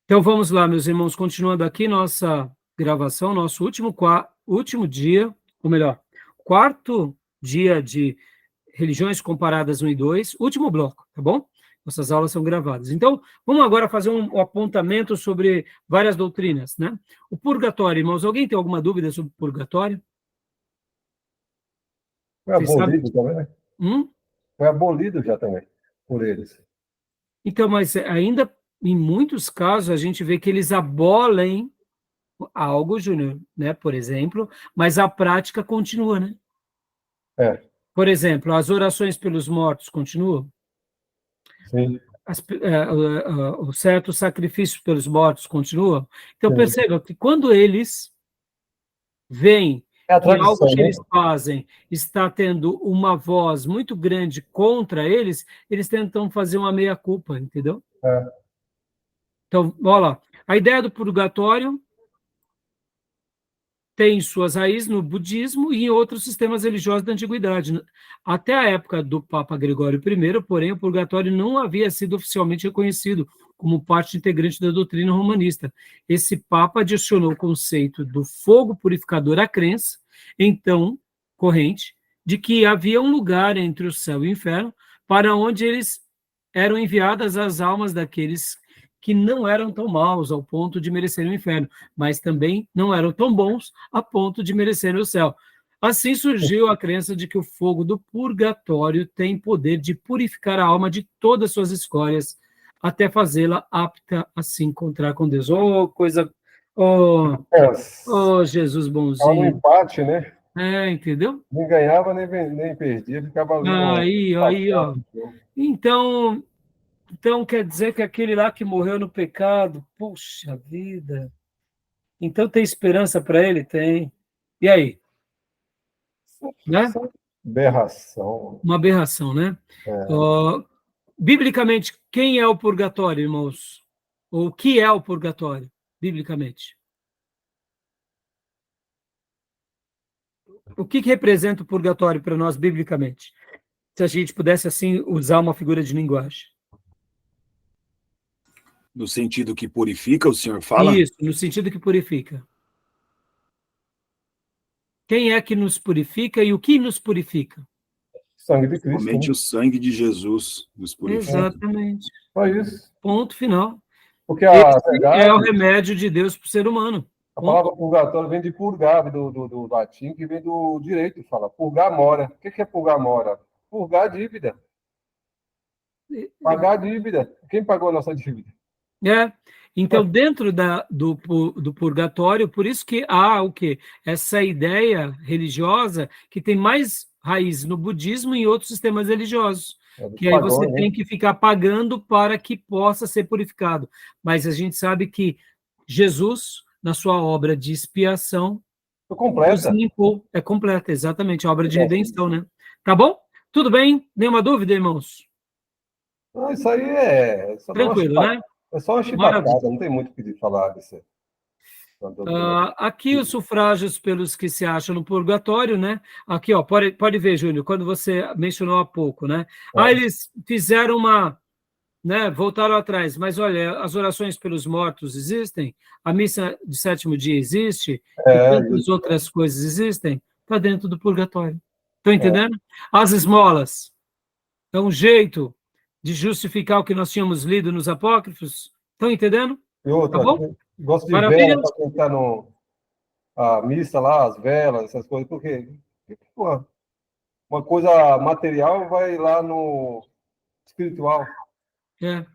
Então vamos lá, meus irmãos, continuando aqui nossa gravação, nosso último dia, ou melhor, quarto dia de Religiões Comparadas 1 e 2, último bloco, tá bom? Nossas aulas são gravadas. Então, vamos agora fazer um apontamento sobre várias doutrinas, né? O purgatório, irmãos, alguém tem alguma dúvida sobre o purgatório? Foi Vocês sabem? abolido também, né? Hum? Foi abolido já também, por eles. Então, mas ainda, em muitos casos, a gente vê que eles abolem algo, Júnior, né, por exemplo, mas a prática continua, né? É, Por exemplo, as orações pelos mortos continuam, sim, o certo sacrifício pelos mortos continua. Então, sim. perceba que quando eles veem É a que algo tradição, que né? eles fazem está tendo uma voz muito grande contra eles, eles tentam fazer uma meia-culpa, entendeu? É. Então, olha lá, a ideia do purgatório tem suas raízes no budismo e em outros sistemas religiosos da antiguidade. Até a época do Papa Gregório I, porém, o purgatório não havia sido oficialmente reconhecido como parte integrante da doutrina romanista. Esse Papa adicionou o conceito do fogo purificador à crença, então corrente, de que havia um lugar entre o céu e o inferno para onde eles eram enviadas as almas daqueles que não eram tão maus ao ponto de merecerem o inferno, mas também não eram tão bons a ponto de merecerem o céu. Assim surgiu a crença de que o fogo do purgatório tem poder de purificar a alma de todas suas escórias, até fazê-la apta a se encontrar com Deus. Oh, coisa. Oh, É, oh, Jesus ficava no bonzinho. empate, né? É, entendeu? Nem ganhava, nem perdia, ficava ali no Aí, ó. empate. Então, então quer dizer que aquele lá que morreu no pecado, puxa vida. Então tem esperança para ele? Tem. E aí? Né? Essa aberração. Uma aberração, né? Ó, biblicamente, quem é o purgatório, irmãos? Ou o que é o purgatório, biblicamente? O que representa o purgatório para nós, biblicamente? Se a gente pudesse, assim, usar uma figura de linguagem. No sentido que purifica, o senhor fala? Isso, no sentido que purifica. Quem é que nos purifica e o que nos purifica? Sangue de Cristo, Somente né? o sangue de Jesus nos purifica. Exatamente. Só isso. Ponto final. Porque a Esse é o verdade, remédio de Deus para o ser humano. a Ponto. palavra purgatório vem de purgar, do latim, que vem do direito, fala. Purgar mora. O que é purgar mora? Purgar a dívida. Pagar a dívida. Quem pagou a nossa dívida? É. Então, dentro do purgatório, por isso que há o quê? Essa ideia religiosa que tem mais raiz no budismo e em outros sistemas religiosos, É dos que aí você pagões, tem né? que ficar pagando para que possa ser purificado. Mas a gente sabe que Jesus, na sua obra de expiação, Tô nos completa. limpou. É completa, exatamente, a obra de redenção, né? Tá bom? Tudo bem? Nenhuma dúvida, irmãos? Não, isso aí é só, Tranquilo, né? é só uma Maravilha. chibatada, não tem muito o que falar dessa doutrina. Aqui os sufrágios pelos que se acham no purgatório, né? Aqui, ó, pode ver, Júnior, quando você mencionou há pouco, né? É, Eles fizeram uma, né? Voltaram atrás, mas olha, as orações pelos mortos existem, a missa de sétimo dia existe e é, tantas outras coisas existem, está dentro do purgatório. Estão é. entendendo? As esmolas é um jeito de justificar o que nós tínhamos lido nos apócrifos. Estão entendendo? E Tá outra, bom? gosto de vela Maravilha? para quem está no a missa lá, as velas, essas coisas, porque pô, uma coisa material vai lá no espiritual. É.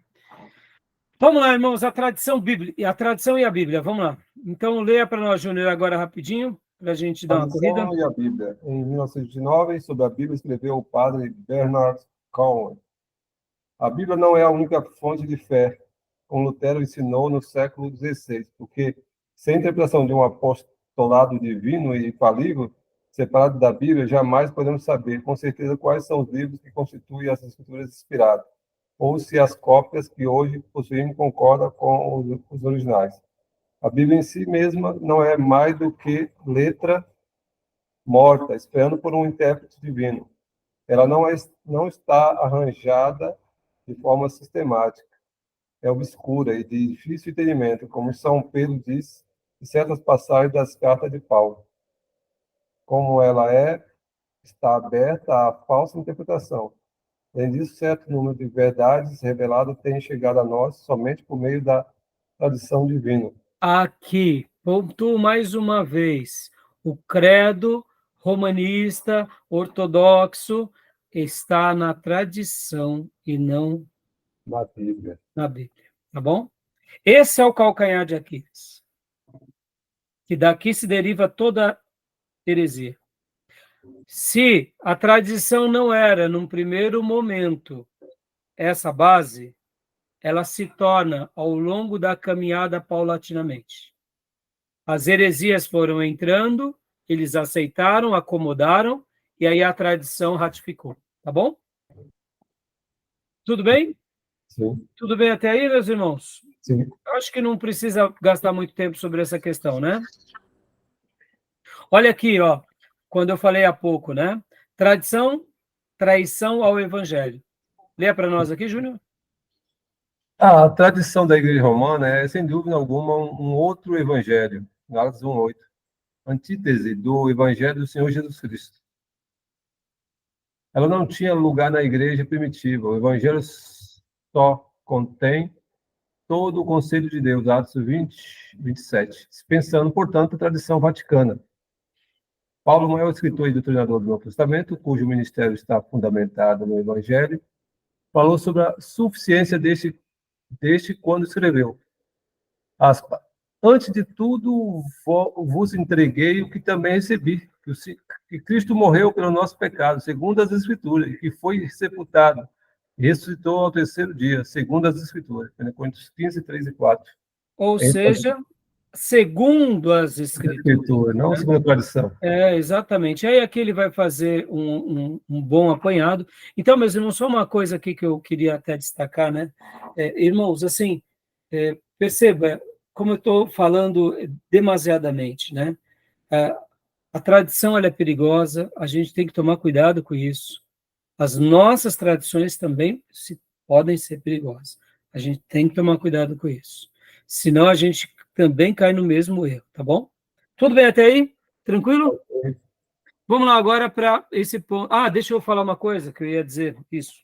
Vamos lá, irmãos, a tradição bíblica, a tradição e a Bíblia, vamos lá. Então, leia para nós, Júnior, agora rapidinho, para a gente dar uma corrida. Tradição e a Bíblia. Em 1909, sobre a Bíblia, escreveu o padre Bernard Cohen. A Bíblia não é a única fonte de fé, como Lutero ensinou no século XVI, porque sem interpretação de um apostolado divino e infalível, separado da Bíblia, jamais podemos saber com certeza quais são os livros que constituem as escrituras inspiradas, ou se as cópias que hoje possuímos concordam com os originais. A Bíblia em si mesma não é mais do que letra morta, esperando por um intérprete divino. Ela não está arranjada de forma sistemática. é obscura e de difícil entendimento, como São Pedro diz em certas passagens das cartas de Paulo. Como ela está aberta à falsa interpretação. Além disso, certo número de verdades reveladas tem chegado a nós somente por meio da tradição divina. Aqui, pontuo mais uma vez, o credo romanista, ortodoxo, está na tradição e não Na Bíblia. na Bíblia, tá bom? Esse é o calcanhar de Aquiles, que daqui se deriva toda heresia. Se a tradição não era, num primeiro momento, essa base, ela se torna, ao longo da caminhada, paulatinamente. As heresias foram entrando, eles aceitaram, acomodaram, e aí a tradição ratificou. Tá bom? Tudo bem? Sim. Tudo bem até aí, meus irmãos? Sim. Acho que não precisa gastar muito tempo sobre essa questão, né? Olha aqui, ó, quando eu falei há pouco, né? Tradição, traição ao evangelho. Lê para nós aqui, Júnior. A tradição da Igreja Romana é, sem dúvida alguma, um outro evangelho, Gálatas 1:8, antítese do evangelho do Senhor Jesus Cristo. Ela não tinha lugar na igreja primitiva. O evangelho só contém todo o conselho de Deus, Atos 20:27, dispensando, portanto, a tradição vaticana. Paulo, o maior escritor e doutrinador do Novo Testamento, cujo ministério está fundamentado no evangelho, falou sobre a suficiência deste quando escreveu. Aspa. Antes de tudo, vos entreguei o que também recebi, que Cristo morreu pelo nosso pecado, segundo as Escrituras, e que foi sepultado, e ressuscitou ao terceiro dia, segundo as Escrituras. Coríntios 15, 3 e 4. Ou seja, segundo as Escrituras. Não segundo a tradição. Exatamente. Aí aqui ele vai fazer um bom apanhado. Então, meus irmãos, só uma coisa aqui que eu queria até destacar, né? Irmãos, assim, perceba, como eu estou falando demasiadamente, né? A tradição ela é perigosa, a gente tem que tomar cuidado com isso. As nossas tradições também podem ser perigosas. A gente tem que tomar cuidado com isso. Senão a gente também cai no mesmo erro, tá bom? Tudo bem até aí? Tranquilo? Vamos lá agora para esse ponto. Deixa eu falar uma coisa que eu ia dizer isso.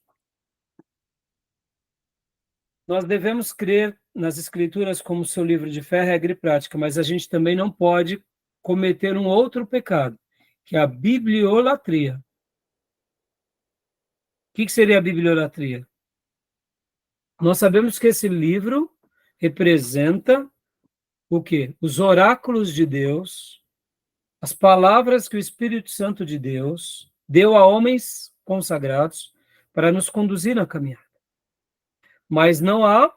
Nós devemos crer nas Escrituras como seu livro de fé, regra e prática, mas a gente também não pode cometer um outro pecado, que é a bibliolatria. O que seria a bibliolatria? Nós sabemos que esse livro representa o quê? Os oráculos de Deus, as palavras que o Espírito Santo de Deus deu a homens consagrados para nos conduzir na caminhada. Mas não há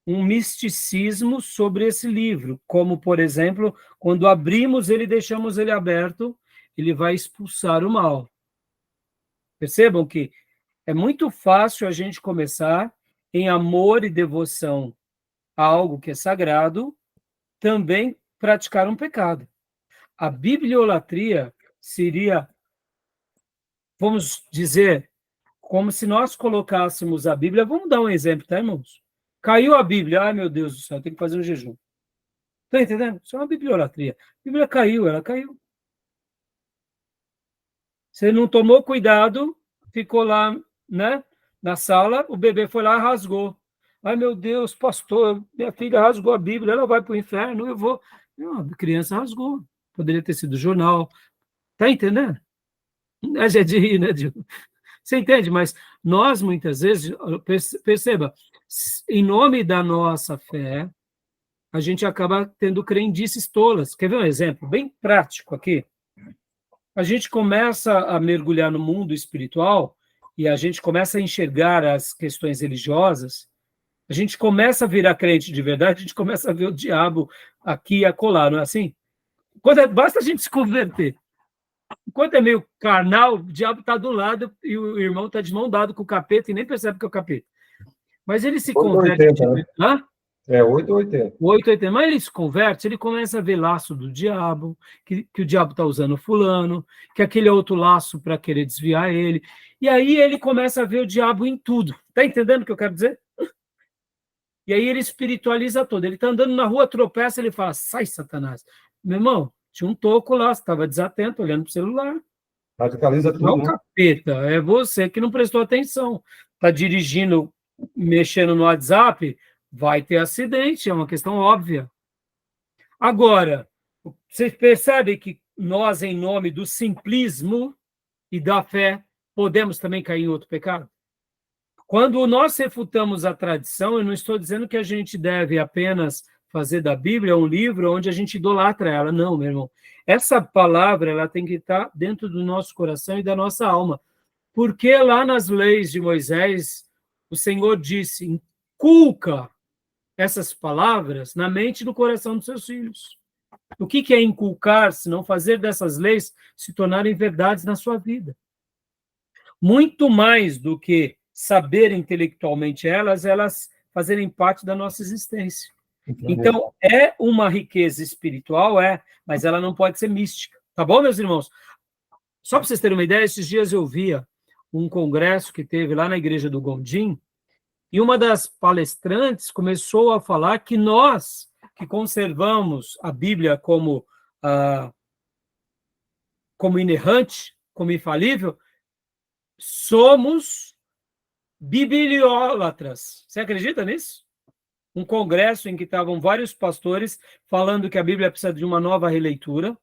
um misticismo sobre esse livro, como, por exemplo, quando abrimos ele e deixamos ele aberto, ele vai expulsar o mal. Percebam que é muito fácil a gente começar em amor e devoção a algo que é sagrado, também praticar um pecado. A bibliolatria seria, vamos dizer, como se nós colocássemos a Bíblia, vamos dar um exemplo, tá, irmãos? Caiu a Bíblia, ai meu Deus do céu, tem que fazer um jejum. Tá entendendo? Isso é uma bibliolatria. A Bíblia caiu, ela caiu. Você não tomou cuidado, ficou lá, né, na sala, o bebê foi lá e rasgou. Ai meu Deus, pastor, minha filha rasgou a Bíblia, ela vai para o inferno, eu vou... Não, a criança rasgou. Poderia ter sido jornal. Tá entendendo? É de rir, né, Dil? Você entende? Mas nós, muitas vezes, perceba, em nome da nossa fé, a gente acaba tendo crendices tolas. Quer ver um exemplo bem prático aqui? A gente começa a mergulhar no mundo espiritual e a gente começa a enxergar as questões religiosas, a gente começa a virar crente de verdade, a gente começa a ver o diabo aqui e acolá, não é assim? Basta a gente se converter. Enquanto é meio carnal, o diabo está do lado e o irmão está de mão dada com o capeta e nem percebe que é o capeta. Mas ele se converte... 880, né? Hã? 880. 880. Mas ele se converte, ele começa a ver laço do diabo, que o diabo está usando fulano, que aquele é outro laço para querer desviar ele. E aí ele começa a ver o diabo em tudo. Está entendendo o que eu quero dizer? e aí ele espiritualiza todo. Ele está andando na rua, tropeça, ele fala, sai, Satanás. Meu irmão, tinha um toco lá, você estava desatento, olhando para o celular. Radicaliza Não é tudo, o né? capeta, é você que não prestou atenção. Está dirigindo, mexendo no WhatsApp, vai ter acidente, é uma questão óbvia. Agora, vocês percebem que nós, em nome do simplismo e da fé, podemos também cair em outro pecado? Quando nós refutamos a tradição, eu não estou dizendo que a gente deve apenas fazer da Bíblia um livro onde a gente idolatra ela. Não, meu irmão. Essa palavra ela tem que estar dentro do nosso coração e da nossa alma. Porque lá nas leis de Moisés, o Senhor disse, inculca essas palavras na mente e no coração dos seus filhos. O que é inculcar, se não fazer dessas leis se tornarem verdades na sua vida? Muito mais do que saber intelectualmente elas fazerem parte da nossa existência. Então, é uma riqueza espiritual, mas ela não pode ser mística. Tá bom, meus irmãos? Só para vocês terem uma ideia, esses dias eu via um congresso que teve lá na igreja do Gondim, e uma das palestrantes começou a falar que nós, que conservamos a Bíblia como inerrante, como infalível, somos bibliólatras. Você acredita nisso? Um congresso em que estavam vários pastores falando que a Bíblia precisa de uma nova releitura.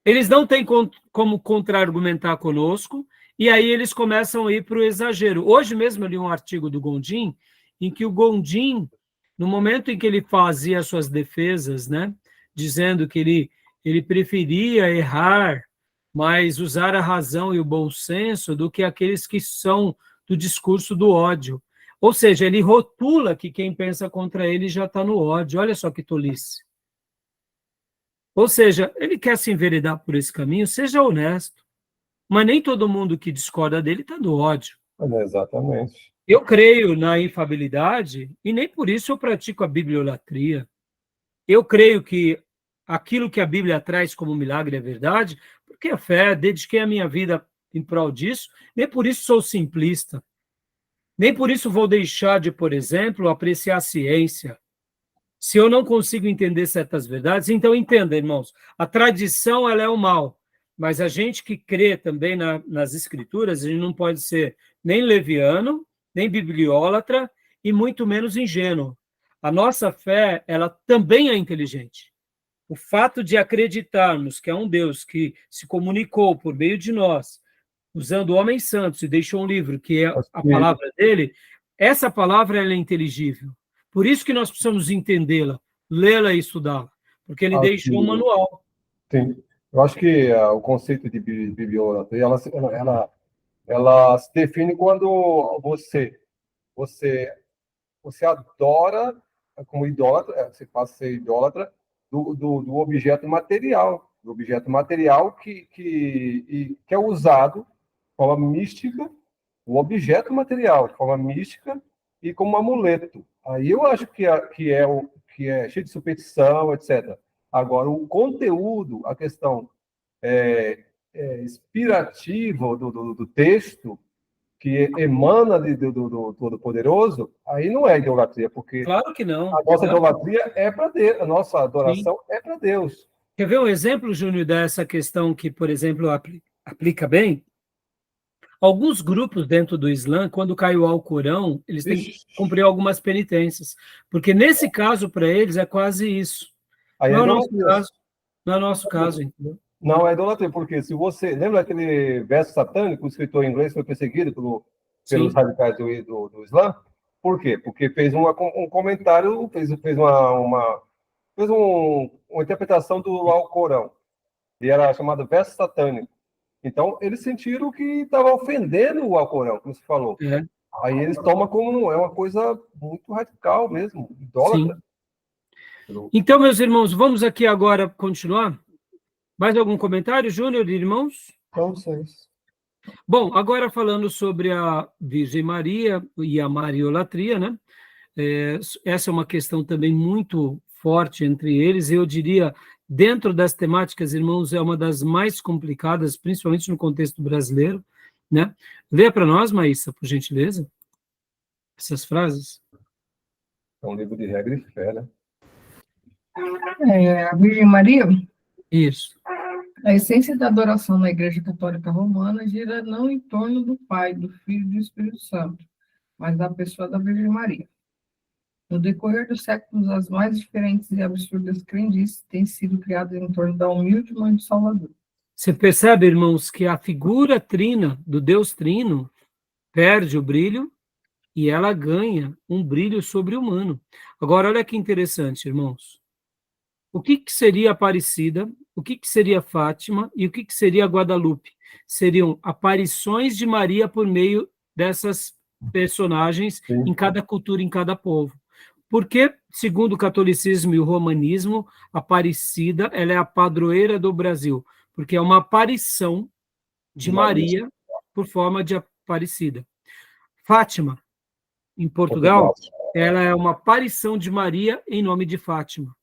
Eles não têm como contra-argumentar conosco, e aí eles começam a ir para o exagero. Hoje mesmo eu li um artigo do Gondim, em que o Gondim, no momento em que ele fazia suas defesas, né, dizendo que ele preferia errar, mas usar a razão e o bom senso do que aqueles que são do discurso do ódio. Ou seja, ele rotula que quem pensa contra ele já está no ódio. Olha só que tolice. Ou seja, ele quer se enveredar por esse caminho, seja honesto. Mas nem todo mundo que discorda dele está no ódio. Exatamente. Eu creio na infabilidade e nem por isso eu pratico a bibliolatria. Eu creio que aquilo que a Bíblia traz como milagre é verdade, porque a fé, dediquei a minha vida em prol disso, nem por isso sou simplista. Nem por isso vou deixar de, por exemplo, apreciar a ciência. Se eu não consigo entender certas verdades, então entenda, irmãos, a tradição ela é o mal, mas a gente que crê também nas escrituras, a gente não pode ser nem leviano, nem bibliólatra e muito menos ingênuo. A nossa fé, ela também é inteligente. O fato de acreditarmos que é um Deus que se comunicou por meio de nós, usando homens santos e deixou um livro que é a palavra dele, essa palavra ela é inteligível. Por isso que nós precisamos entendê-la, lê-la e estudá-la, porque ele deixou um manual. Sim. Eu acho que o conceito de bibliolatria, ela se define quando você adora, como idólatra, você passa a ser idólatra do objeto material, que é usado de forma mística, o objeto material de forma mística e como amuleto. Aí eu acho que é cheio de superstição, etc. Agora, o conteúdo, a questão inspirativa do texto, que emana do Todo-Poderoso, aí não é idolatria, porque claro que não. a nossa idolatria é para Deus, a nossa adoração é para Deus. Quer ver um exemplo, Júnior, dessa questão que, por exemplo, aplica bem? Alguns grupos dentro do Islã, quando cai o Alcorão, eles têm que cumprir algumas penitências, porque nesse caso, para eles, é quase isso. Aí não é o nosso caso, entendeu? Não é idolatria, porque se você... Lembra aquele verso satânico, o escritor inglês foi perseguido pelos radicais do Islã? Por quê? Porque fez um comentário, fez uma interpretação do Alcorão, e era chamado verso satânico. Então, eles sentiram que estava ofendendo o Alcorão, como você falou. É. Aí eles tomam como uma coisa muito radical mesmo, idólatra. Sim. Então, meus irmãos, vamos aqui agora continuar? Mais algum comentário, Júnior, irmãos? Não sei. Bom, agora falando sobre a Virgem Maria e a mariolatria, né? Essa é uma questão também muito forte entre eles, eu diria, dentro das temáticas, irmãos, é uma das mais complicadas, principalmente no contexto brasileiro, né? Lê para nós, Maísa, por gentileza, essas frases. É um livro de regra e fé, né? A Virgem Maria, Isso. a essência da adoração na Igreja Católica Romana gira não em torno do Pai, do Filho e do Espírito Santo, mas da pessoa da Virgem Maria. No decorrer dos séculos, as mais diferentes e absurdas crendices têm sido criadas em torno da humilde Mãe do Salvador. Você percebe, irmãos, que a figura trina, do Deus trino, perde o brilho e ela ganha um brilho sobre-humano. Agora, olha que interessante, irmãos. O que seria Aparecida, o que seria Fátima e o que seria Guadalupe? Seriam aparições de Maria por meio dessas personagens em cada cultura, em cada povo. Porque, segundo o catolicismo e o romanismo, Aparecida ela é a padroeira do Brasil, porque é uma aparição de Maria por forma de Aparecida. Fátima, em Portugal, ela é uma aparição de Maria em nome de Fátima.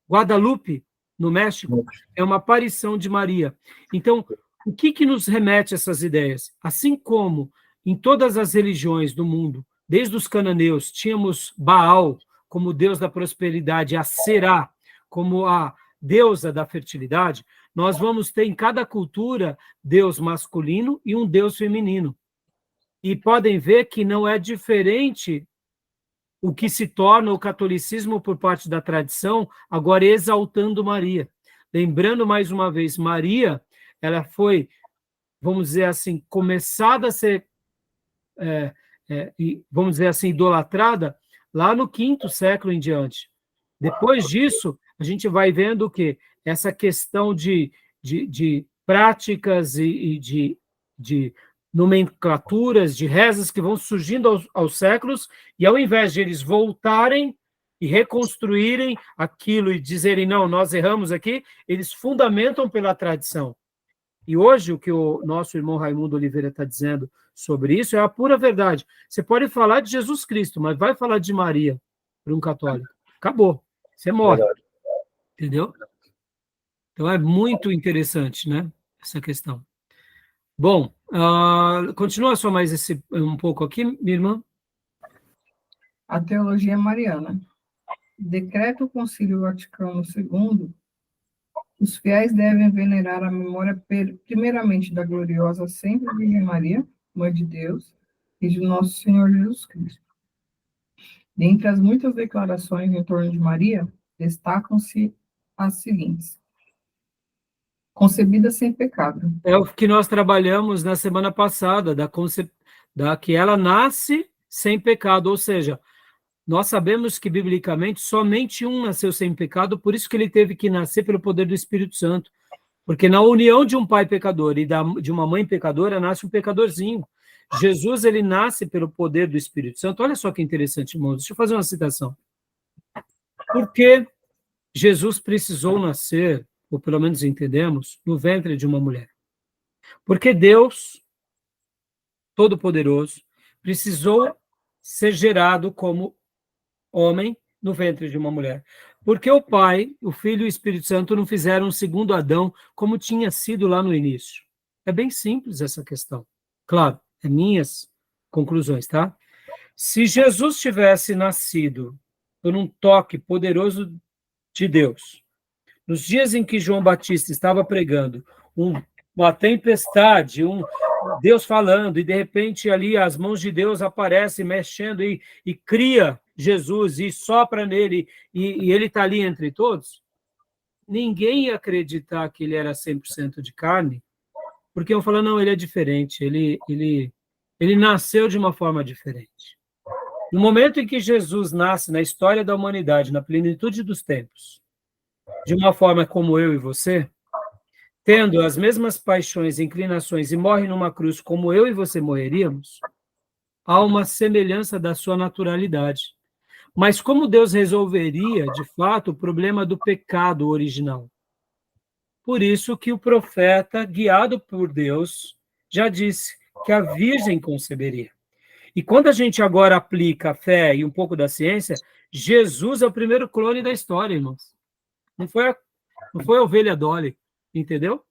Guadalupe, no México, é uma aparição de Maria. Então, o que nos remete a essas ideias? Assim como em todas as religiões do mundo, desde os cananeus, tínhamos Baal como deus da prosperidade, a Será como a deusa da fertilidade, nós vamos ter em cada cultura deus masculino e um deus feminino. E podem ver que não é diferente o que se torna o catolicismo por parte da tradição, agora exaltando Maria. Lembrando mais uma vez, Maria, ela foi, vamos dizer assim, começada a ser, vamos dizer assim, idolatrada lá no V século em diante. Depois disso, a gente vai vendo o quê? Essa questão de práticas e de nomenclaturas, de rezas que vão surgindo aos séculos, e ao invés de eles voltarem e reconstruírem aquilo e dizerem, não, nós erramos aqui, eles fundamentam pela tradição. E hoje, o que o nosso irmão Raimundo Oliveira está dizendo sobre isso é a pura verdade. Você pode falar de Jesus Cristo, mas vai falar de Maria para um católico. Acabou. Você morre. Verdade. Entendeu? Então, é muito interessante, né, essa questão. Bom, continua só mais um pouco aqui, minha irmã. A teologia mariana. Decreto o Concílio Vaticano II, os fiéis devem venerar a memória primeiramente da gloriosa sempre Virgem Maria, Mãe de Deus, e de nosso Senhor Jesus Cristo. Dentre as muitas declarações em torno de Maria, destacam-se as seguintes. Concebida sem pecado. É o que nós trabalhamos na semana passada, da que ela nasce sem pecado, ou seja, nós sabemos que, biblicamente, somente um nasceu sem pecado, por isso que ele teve que nascer pelo poder do Espírito Santo, porque na união de um pai pecador e de uma mãe pecadora, nasce um pecadorzinho. Jesus, ele nasce pelo poder do Espírito Santo. Olha só que interessante, irmãos, deixa eu fazer uma citação. Por que Jesus precisou nascer, ou pelo menos entendemos, no ventre de uma mulher? Porque Deus, Todo-Poderoso, precisou ser gerado como homem no ventre de uma mulher. Porque o Pai, o Filho e o Espírito Santo não fizeram um segundo Adão como tinha sido lá no início. É bem simples essa questão. Claro, é minhas conclusões, tá? Se Jesus tivesse nascido por um toque poderoso de Deus, nos dias em que João Batista estava pregando, uma tempestade, Deus falando, e de repente ali as mãos de Deus aparecem mexendo e cria Jesus e sopra nele e ele está ali entre todos, ninguém ia acreditar que ele era 100% de carne, porque eu falo, não, ele é diferente, ele nasceu de uma forma diferente. No momento em que Jesus nasce na história da humanidade, na plenitude dos tempos, de uma forma como eu e você, tendo as mesmas paixões e inclinações e morre numa cruz como eu e você morreríamos, há uma semelhança da sua naturalidade. Mas como Deus resolveria, de fato, o problema do pecado original? Por isso que o profeta, guiado por Deus, já disse que a Virgem conceberia. E quando a gente agora aplica a fé e um pouco da ciência, Jesus é o primeiro clone da história, irmãos. Não foi a ovelha Dolly, entendeu?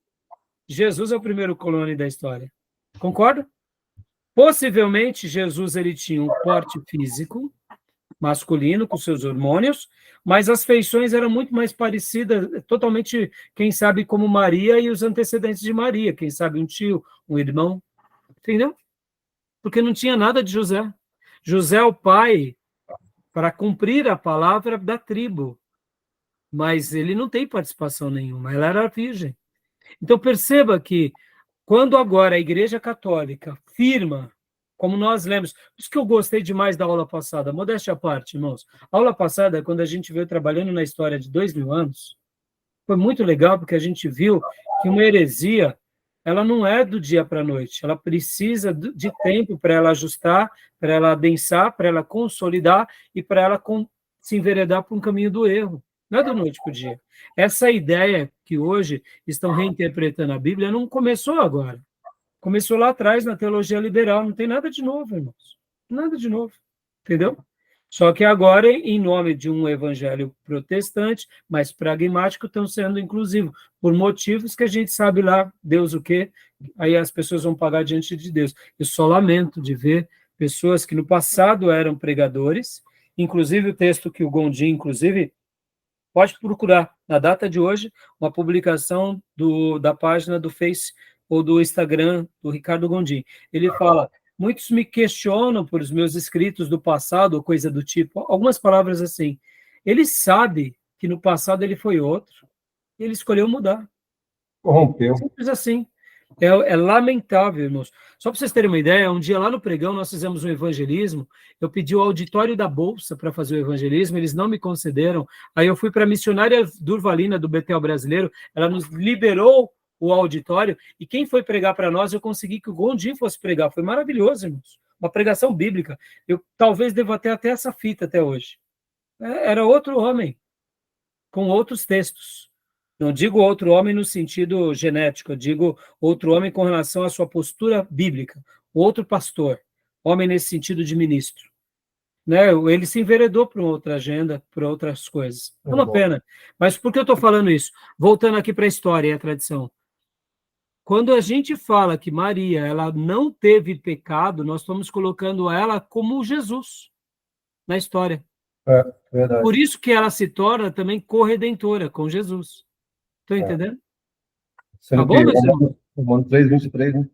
Jesus é o primeiro clone da história. Concorda? Possivelmente, Jesus ele tinha um porte físico masculino, com seus hormônios, mas as feições eram muito mais parecidas, totalmente, quem sabe, como Maria e os antecedentes de Maria, quem sabe um tio, um irmão, entendeu? Porque não tinha nada de José. José é o pai para cumprir a palavra da tribo, mas ele não tem participação nenhuma, ela era virgem. Então perceba que quando agora a Igreja Católica firma, como nós lemos, por isso que eu gostei demais da aula passada, modéstia à parte, irmãos. A aula passada, quando a gente veio trabalhando na história de 2000 anos, foi muito legal, porque a gente viu que uma heresia, ela não é do dia para a noite, ela precisa de tempo para ela ajustar, para ela adensar, para ela consolidar e para ela se enveredar para um caminho do erro. Não é da noite para o dia. Essa ideia que hoje estão reinterpretando a Bíblia não começou agora. Começou lá atrás, na teologia liberal. Não tem nada de novo, irmãos. Nada de novo. Entendeu? Só que agora, em nome de um evangelho protestante, mais pragmático, estão sendo inclusivos, por motivos que a gente sabe lá, Deus o quê? Aí as pessoas vão pagar diante de Deus. Eu só lamento de ver pessoas que no passado eram pregadores, inclusive o texto que o Gondim, inclusive, pode procurar, na data de hoje, uma publicação da página do Face ou do Instagram do Ricardo Gondim. Ele fala, muitos me questionam por os meus escritos do passado, ou coisa do tipo, algumas palavras assim. Ele sabe que no passado ele foi outro, e ele escolheu mudar. Corrompeu. Simples assim. É lamentável, irmãos. Só para vocês terem uma ideia, um dia lá no Pregão nós fizemos um evangelismo, eu pedi o auditório da Bolsa para fazer o evangelismo, eles não me concederam, aí eu fui para a missionária Durvalina do Betel Brasileiro, ela nos liberou o auditório, e quem foi pregar para nós, eu consegui que o Gondim fosse pregar, foi maravilhoso, irmãos, uma pregação bíblica, eu talvez deva ter até essa fita até hoje. Era outro homem, com outros textos. Não digo outro homem no sentido genético, eu digo outro homem com relação à sua postura bíblica, outro pastor, homem nesse sentido de ministro. Né? Ele se enveredou para outra agenda, para outras coisas. É uma pena. Mas por que eu estou falando isso? Voltando aqui para a história e a tradição. Quando a gente fala que Maria ela não teve pecado, nós estamos colocando ela como Jesus na história. Verdade. Por isso que ela se torna também corredentora com Jesus. Estão entendendo? Sendo Tá bom, que meus irmãos? Romanos 3:23,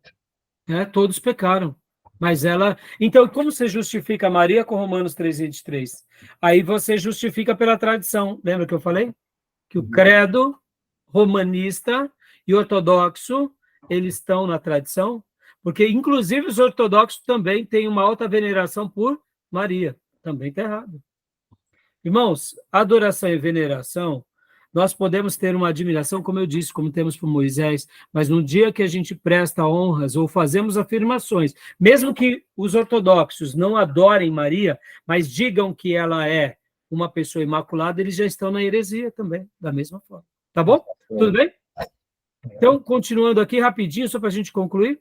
né? Todos pecaram. Mas ela... Então, como você justifica Maria com Romanos 3:23? Aí você justifica pela tradição. Lembra que eu falei? Que o credo romanista e ortodoxo, eles estão na tradição, porque, inclusive, os ortodoxos também têm uma alta veneração por Maria. Também está errado. Irmãos, adoração e veneração, nós podemos ter uma admiração, como eu disse, como temos por Moisés, mas no dia que a gente presta honras ou fazemos afirmações, mesmo que os ortodoxos não adorem Maria, mas digam que ela é uma pessoa imaculada, eles já estão na heresia também, da mesma forma. Tá bom? Tudo bem? Então, continuando aqui rapidinho, só para a gente concluir,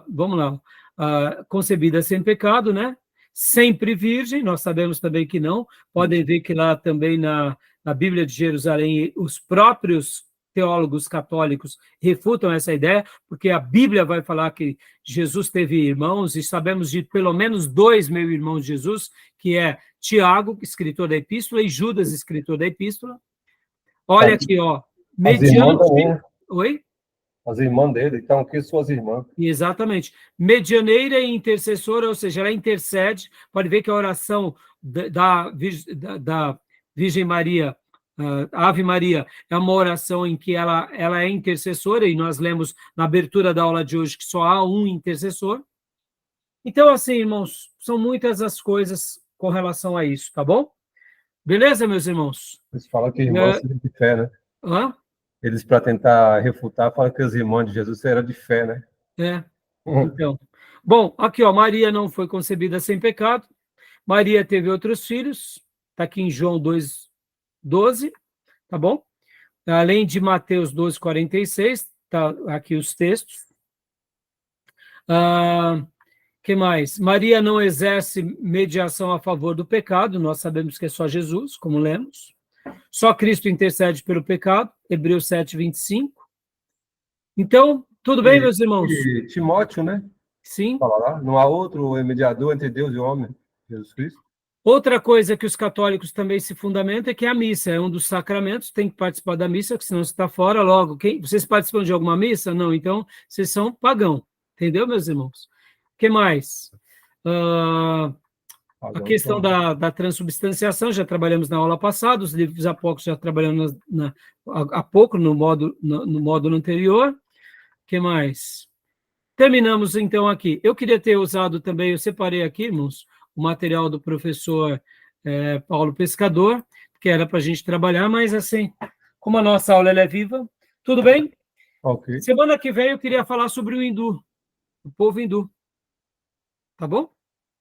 vamos lá. Concebida sem pecado, né? Sempre virgem, nós sabemos também que não. Podem ver que lá também na Bíblia de Jerusalém, os próprios teólogos católicos refutam essa ideia, porque a Bíblia vai falar que Jesus teve irmãos, e sabemos de pelo menos 2 meio-irmãos de Jesus, que é Tiago, escritor da Epístola, e Judas, escritor da Epístola. Olha aqui, ó. Mediante... Oi? As irmãs dele, então, que suas irmãs. Exatamente. Medianeira e intercessora, ou seja, ela intercede. Pode ver que a oração da Virgem Maria, Ave Maria, é uma oração em que ela é intercessora, e nós lemos na abertura da aula de hoje que só há um intercessor. Então, assim, irmãos, são muitas as coisas com relação a isso, tá bom? Beleza, meus irmãos? Eles falam que irmãos são de fé, né? Hã? Eles, para tentar refutar, falam que os irmãos de Jesus eram de fé, né? Então. Bom, aqui, ó, Maria não foi concebida sem pecado. Maria teve outros filhos. Está aqui em João 2:12, tá bom? Além de Mateus 12:46, tá aqui os textos. Que mais? Maria não exerce mediação a favor do pecado. Nós sabemos que é só Jesus, como lemos. Só Cristo intercede pelo pecado, Hebreus 7:25. Então, tudo bem, meus irmãos? E Timóteo, né? Sim. Fala lá, não há outro mediador entre Deus e o homem, Jesus Cristo. Outra coisa que os católicos também se fundamentam é que a missa é um dos sacramentos, tem que participar da missa, porque senão você está fora logo. Vocês participam de alguma missa? Não, então vocês são pagão. Entendeu, meus irmãos? O que mais? A questão da transubstanciação, já trabalhamos na aula passada, os livros apócrifos já trabalhamos há pouco no módulo anterior. O que mais? Terminamos, então, aqui. Eu queria ter usado também, eu separei aqui, irmãos, o material do professor Paulo Pescador, que era para a gente trabalhar, mas, assim, como a nossa aula ela é viva, tudo bem? Ok. Semana que vem eu queria falar sobre o hindu, o povo hindu. Tá bom?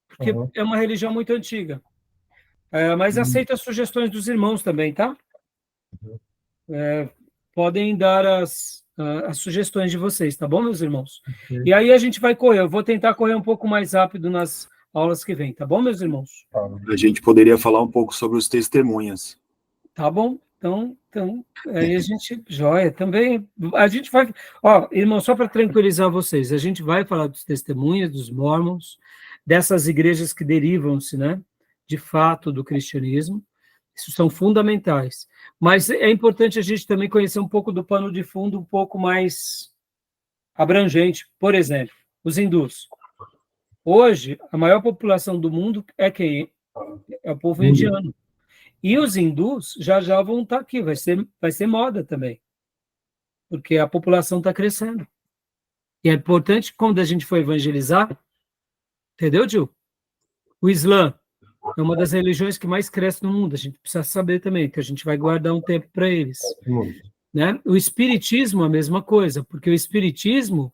Porque é uma religião muito antiga. Mas aceito as sugestões dos irmãos também, tá? Podem dar as sugestões de vocês, tá bom, meus irmãos? Okay. E aí a gente vai correr. Eu vou tentar correr um pouco mais rápido nas aulas que vêm, tá bom, meus irmãos? A gente poderia falar um pouco sobre os testemunhas. Tá bom. Então, aí a gente, joia, também, a gente vai, irmão, só para tranquilizar vocês, a gente vai falar dos testemunhas, dos mormons, dessas igrejas que derivam-se, né, de fato do cristianismo, isso são fundamentais, mas é importante a gente também conhecer um pouco do pano de fundo um pouco mais abrangente, por exemplo, os hindus. Hoje, a maior população do mundo é quem? É o povo indiano. E os hindus já vão estar aqui, vai ser moda também, porque a população está crescendo. E é importante, quando a gente for evangelizar, entendeu, Gil? O Islã é uma das religiões que mais cresce no mundo, a gente precisa saber também, que a gente vai guardar um tempo para eles. Né? O Espiritismo, a mesma coisa, porque o Espiritismo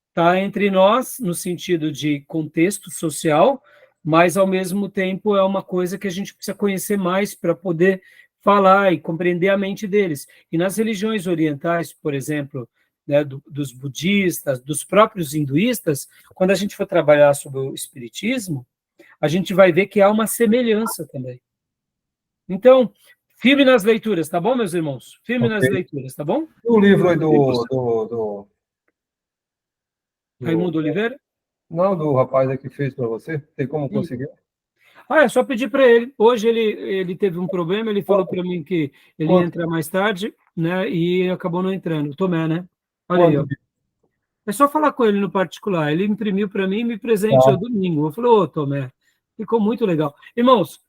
está entre nós, no sentido de contexto social, mas, ao mesmo tempo, é uma coisa que a gente precisa conhecer mais para poder falar e compreender a mente deles. E nas religiões orientais, por exemplo, né, dos budistas, dos próprios hinduístas, quando a gente for trabalhar sobre o espiritismo, a gente vai ver que há uma semelhança também. Então, firme nas leituras, tá bom, meus irmãos? Firme nas leituras, tá bom? O livro aí do Raimundo Oliveira? Não, do rapaz aí que fez para você? Tem como conseguir? É só pedir para ele. Hoje ele teve um problema, ele falou para mim que ele ia entrar mais tarde, né? E acabou não entrando. O Tomé, né? Olha aí, ó. É só falar com ele no particular. Ele imprimiu para mim e me presenteou domingo. Eu falei, ô, Tomé, ficou muito legal. Irmãos,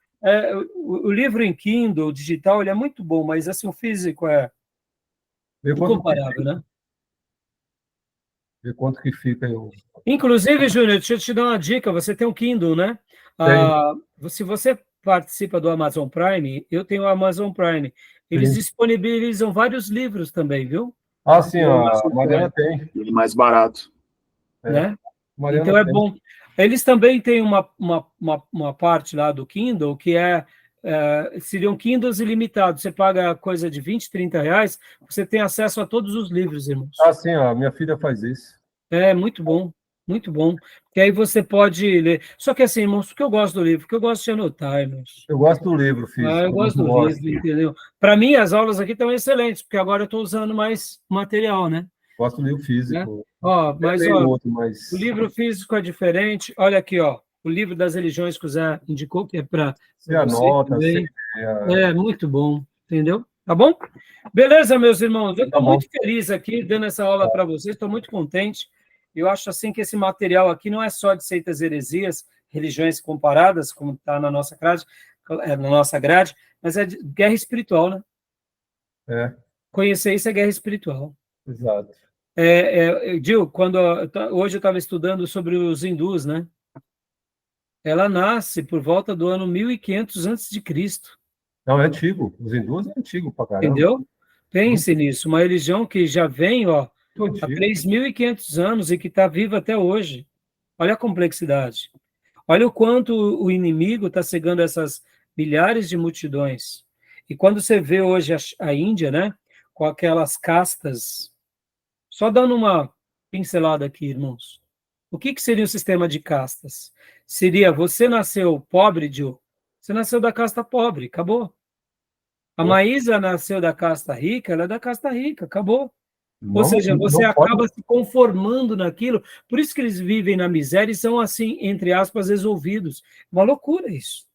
o livro em Kindle, digital, ele é muito bom, mas assim, o físico é incomparável, né? Ver quanto que fica aí. Inclusive, Júnior, deixa eu te dar uma dica, você tem um Kindle, né? Se você participa do Amazon Prime, eu tenho o Amazon Prime, eles disponibilizam vários livros também, viu? Sim, a Mariana tem. E mais barato. Né? Então é bom. Eles também têm uma parte lá do Kindle que seriam Kindles ilimitados. Você paga coisa de 20, 30 reais, você tem acesso a todos os livros, irmãos. Sim, a minha filha faz isso. É, muito bom, muito bom. Que aí você pode ler. Só que assim, irmãos, porque eu gosto do livro, porque eu gosto de anotar, irmãos. Eu gosto do livro, filho. Eu gosto do livro, entendeu? Para mim, as aulas aqui estão excelentes, porque agora eu estou usando mais material, né? Gosto do livro físico. O livro físico é diferente. Olha aqui, ó. O livro das religiões que o Zé indicou, que é para você anota, também. É muito bom, entendeu? Tá bom? Beleza, meus irmãos. Eu estou muito feliz aqui dando essa aula para vocês, estou muito contente. Eu acho assim que esse material aqui não é só de seitas heresias, religiões comparadas, como está na nossa grade, mas é de guerra espiritual, né? Conhecer isso é guerra espiritual. Exato. Gil, hoje eu estava estudando sobre os hindus, né? Ela nasce por volta do ano 1500 a.C. Não, é antigo. Os hindus é antigo pra caramba. Entendeu? Pense nisso. Uma religião que já vem, há 3.500 anos e que está viva até hoje. Olha a complexidade. Olha o quanto o inimigo está cegando essas milhares de multidões. E quando você vê hoje a Índia, né? Com aquelas castas. Só dando uma pincelada aqui, irmãos. O que seria o sistema de castas? Seria, você nasceu pobre, Gil? Você nasceu da casta pobre, acabou. A Maísa nasceu da casta rica, ela é da casta rica, acabou. Ou seja, você não pode. acaba se conformando naquilo, por isso que eles vivem na miséria e são, assim, entre aspas, resolvidos. Uma loucura isso.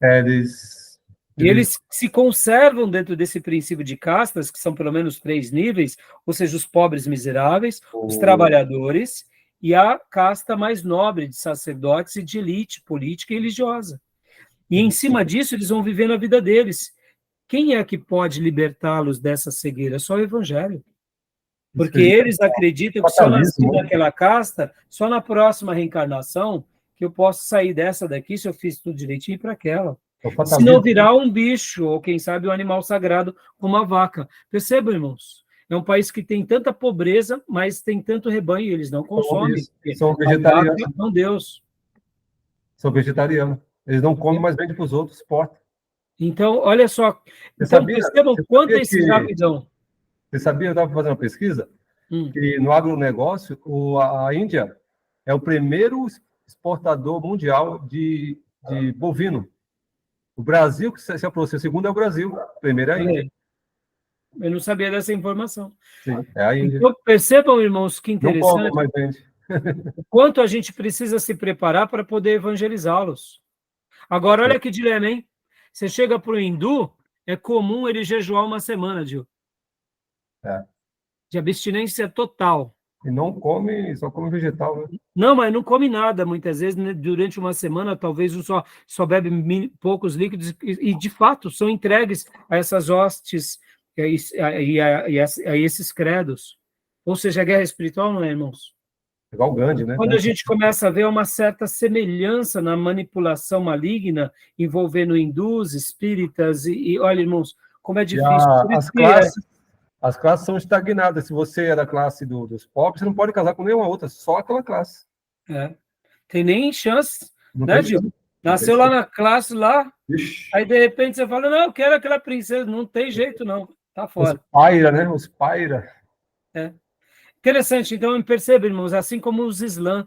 E eles se conservam dentro desse princípio de castas, que são pelo menos 3 níveis, ou seja, os pobres miseráveis, os trabalhadores e a casta mais nobre de sacerdotes e de elite política e religiosa. E em cima disso, eles vão vivendo a vida deles. Quem é que pode libertá-los dessa cegueira? Só o Evangelho. Porque eles acreditam que se eu nasci naquela casta, só na próxima reencarnação que eu posso sair dessa daqui, se eu fiz tudo direitinho, para aquela. Se não virar um bicho, ou quem sabe um animal sagrado, como a vaca. Percebam, irmãos? É um país que tem tanta pobreza, mas tem tanto rebanho, e eles não consomem. São vegetarianos. Não, Deus. São vegetarianos. Eles não comem, mas vendem para os outros, exportam. Então, olha só. Então, percebam quanto é esse rapidão. Você sabia, eu estava fazendo uma pesquisa, que no agronegócio, a Índia é o primeiro exportador mundial de bovino. O Brasil, que se aproxima, o segundo é o Brasil, o primeiro é a Índia. Eu não sabia dessa informação. Sim, é a Índia. Então, percebam, irmãos, que interessante. Não come, mas vende. O quanto a gente precisa se preparar para poder evangelizá-los. Agora, olha que dilema, hein? Você chega para o hindu, é comum ele jejuar uma semana, Gil. De abstinência total. E não come, só come vegetal, né? Não, mas não come nada, muitas vezes, né? Durante uma semana, talvez só bebe poucos líquidos, e de fato são entregues a essas hostes e a esses credos. Ou seja, a guerra espiritual, não é, irmãos? Igual o Gandhi, né? Quando a gente começa a ver uma certa semelhança na manipulação maligna envolvendo hindus, espíritas, e olha, irmãos, como é difícil. As classes são estagnadas. Se você é da classe dos pobres, você não pode casar com nenhuma outra, só aquela classe. Tem nem chance, não né, Gil? Nasceu lá na classe, lá, aí de repente você fala, não, eu quero aquela princesa, não tem jeito não, tá fora. Os paira, né? Os paira. Interessante, então perceba, irmãos, assim como os Islã,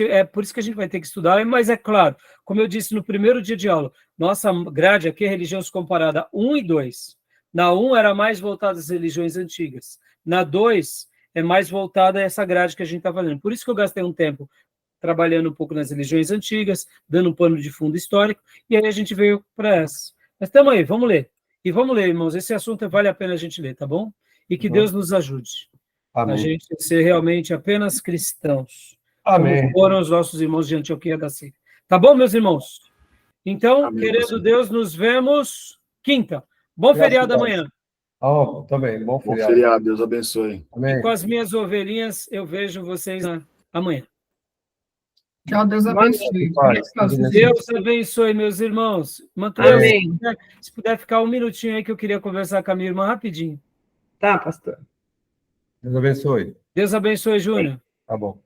é por isso que a gente vai ter que estudar, mas é claro, como eu disse no primeiro dia de aula, nossa grade aqui é religiões comparada 1 e 2. Na 1 era mais voltada às religiões antigas, na 2 é mais voltada a essa grade que a gente está fazendo. Por isso que eu gastei um tempo trabalhando um pouco nas religiões antigas, dando um pano de fundo histórico, e aí a gente veio para essa. Mas estamos aí, vamos ler. E vamos ler, irmãos, esse assunto vale a pena a gente ler, tá bom? E que Deus nos ajude. Amém. A gente ser realmente apenas cristãos. Amém. Como foram os nossos irmãos de Antioquia da Síria. Tá bom, meus irmãos? Então, Amém, querendo Deus, nos vemos quinta. Bom feriado amanhã. Também, bom Bom feriado. feriado, Deus abençoe. Amém. Com as minhas ovelhinhas, eu vejo vocês amanhã. Tchau, Deus abençoe. Deus abençoe, meus irmãos. Amém. Se puder ficar um minutinho aí que eu queria conversar com a minha irmã rapidinho. Tá, pastor. Deus abençoe. Deus abençoe, Júnior. Tá bom.